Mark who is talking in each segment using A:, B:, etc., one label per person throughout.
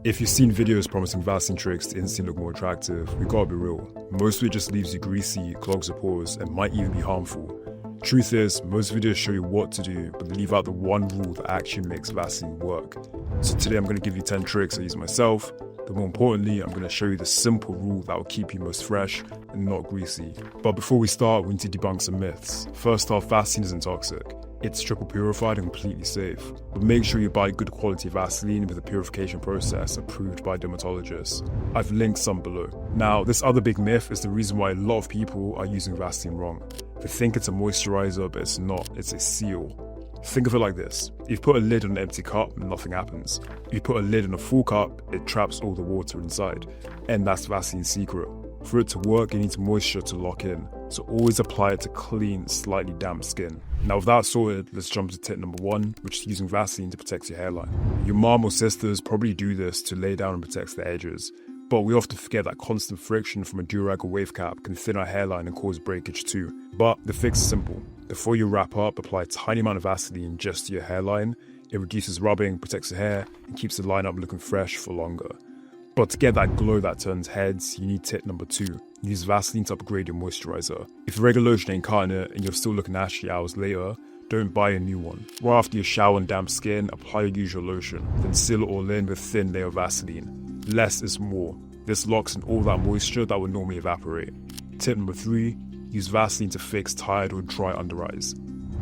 A: If you've seen videos promising Vaseline tricks to instantly look more attractive, we gotta be real. Most of it just leaves you greasy, clogs your pores, and might even be harmful. Truth is, most videos show you what to do, but they leave out the one rule that actually makes Vaseline work. So today I'm going to give you 10 tricks I use myself, but more importantly, I'm going to show you the simple rule that will keep you most fresh and not greasy. But before we start, we need to debunk some myths. First off, Vaseline isn't toxic. It's triple purified and completely safe. But make sure you buy good quality Vaseline with a purification process approved by dermatologists. I've linked some below. Now, this other big myth is the reason why a lot of people are using Vaseline wrong. They think it's a moisturizer, but it's not. It's a seal. Think of it like this. You put a lid on an empty cup and nothing happens. You put a lid on a full cup, it traps all the water inside. And that's Vaseline's secret. For it to work, you need moisture to lock in. So always apply it to clean, slightly damp skin. Now with that sorted, let's jump to tip number 1, which is using Vaseline to protect your hairline. Your mom or sisters probably do this to lay down and protect the edges. But we often forget that constant friction from a durag or wave cap can thin our hairline and cause breakage too. But the fix is simple. Before you wrap up, apply a tiny amount of Vaseline just to your hairline. It reduces rubbing, protects the hair, and keeps the line up looking fresh for longer. But to get that glow that turns heads, you need tip number 2. Use Vaseline to upgrade your moisturizer. If your regular lotion ain't cutting it and you're still looking ashy hours later, don't buy a new one. Right after you shower on damp skin, apply your usual lotion, then seal it all in with a thin layer of Vaseline. Less is more. This locks in all that moisture that would normally evaporate. Tip number 3, use Vaseline to fix tired or dry under eyes.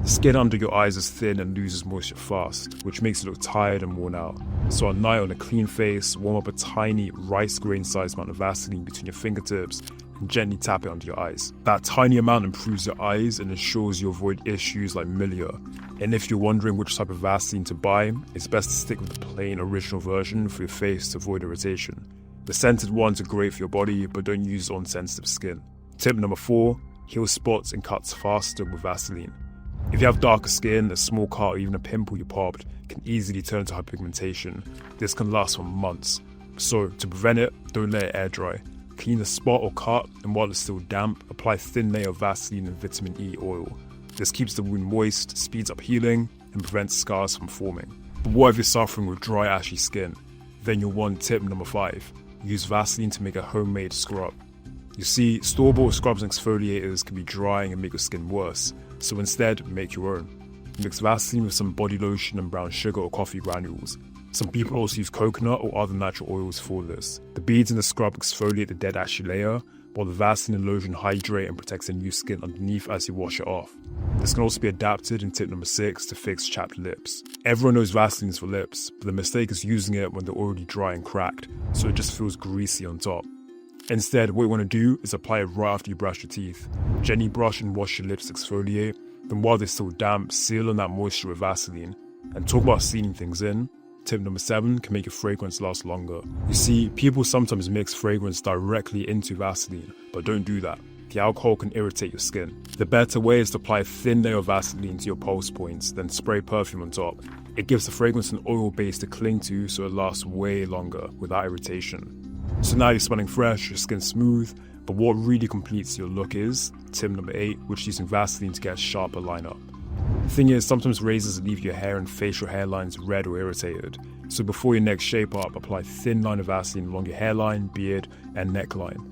A: The skin under your eyes is thin and loses moisture fast, which makes it look tired and worn out. So at night on a clean face, warm up a tiny rice grain sized amount of Vaseline between your fingertips and gently tap it under your eyes. That tiny amount improves your eyes and ensures you avoid issues like milia. And if you're wondering which type of Vaseline to buy, it's best to stick with the plain original version for your face to avoid irritation. The scented ones are great for your body, but don't use on sensitive skin. Tip number 4, heal spots and cuts faster with Vaseline. If you have darker skin, a small cut or even a pimple you popped can easily turn to hyperpigmentation. This can last for months. So to prevent it, don't let it air dry. Clean the spot or cut, and while it's still damp, apply a thin layer of Vaseline and vitamin E oil. This keeps the wound moist, speeds up healing, and prevents scars from forming. But what if you're suffering with dry, ashy skin? Then you'll want tip number 5. Use Vaseline to make a homemade scrub. You see, store-bought scrubs and exfoliators can be drying and make your skin worse, so instead, make your own. Mix Vaseline with some body lotion and brown sugar or coffee granules. Some people also use coconut or other natural oils for this. The beads in the scrub exfoliate the dead ashy layer, while the Vaseline and lotion hydrate and protects the new skin underneath as you wash it off. This can also be adapted in tip number 6 to fix chapped lips. Everyone knows Vaseline is for lips, but the mistake is using it when they're already dry and cracked, so it just feels greasy on top. Instead, what you want to do is apply it right after you brush your teeth. Gently brush and wash your lips to exfoliate, then while they're still damp, seal in that moisture with Vaseline. And talk about sealing things in, tip number 7 can make your fragrance last longer. You see, people sometimes mix fragrance directly into Vaseline, but don't do that. The alcohol can irritate your skin. The better way is to apply a thin layer of Vaseline to your pulse points, then spray perfume on top. It gives the fragrance an oil base to cling to so it lasts way longer without irritation. So now you're smelling fresh, your skin's smooth, but what really completes your look is tip number 8, which is using Vaseline to get a sharper lineup. The thing is, sometimes razors leave your hair and facial hairlines red or irritated, so before your next shape up, apply a thin line of Vaseline along your hairline, beard, and neckline.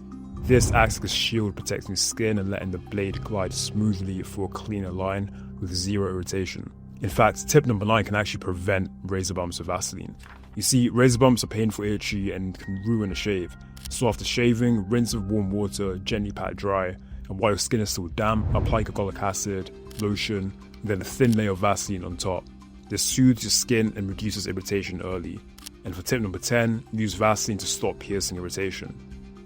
A: This acts like a shield protecting your skin and letting the blade glide smoothly for a cleaner line with zero irritation. In fact, tip number 9 can actually prevent razor bumps with Vaseline. You see, razor bumps are painful, itchy, and can ruin a shave. So after shaving, rinse with warm water, gently pat dry, and while your skin is still damp, apply glycolic acid, lotion, and then a thin layer of Vaseline on top. This soothes your skin and reduces irritation early. And for tip number 10, use Vaseline to stop piercing irritation.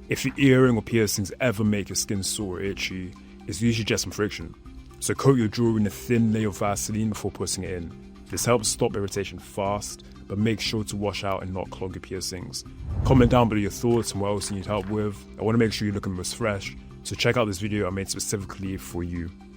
A: If your earring or piercings ever make your skin sore or itchy, it's usually just some friction. So coat your jewelry in a thin layer of Vaseline before putting it in. This helps stop irritation fast, but make sure to wash out and not clog your piercings. Comment down below your thoughts and what else you need help with. I want to make sure you're looking most fresh, so check out this video I made specifically for you.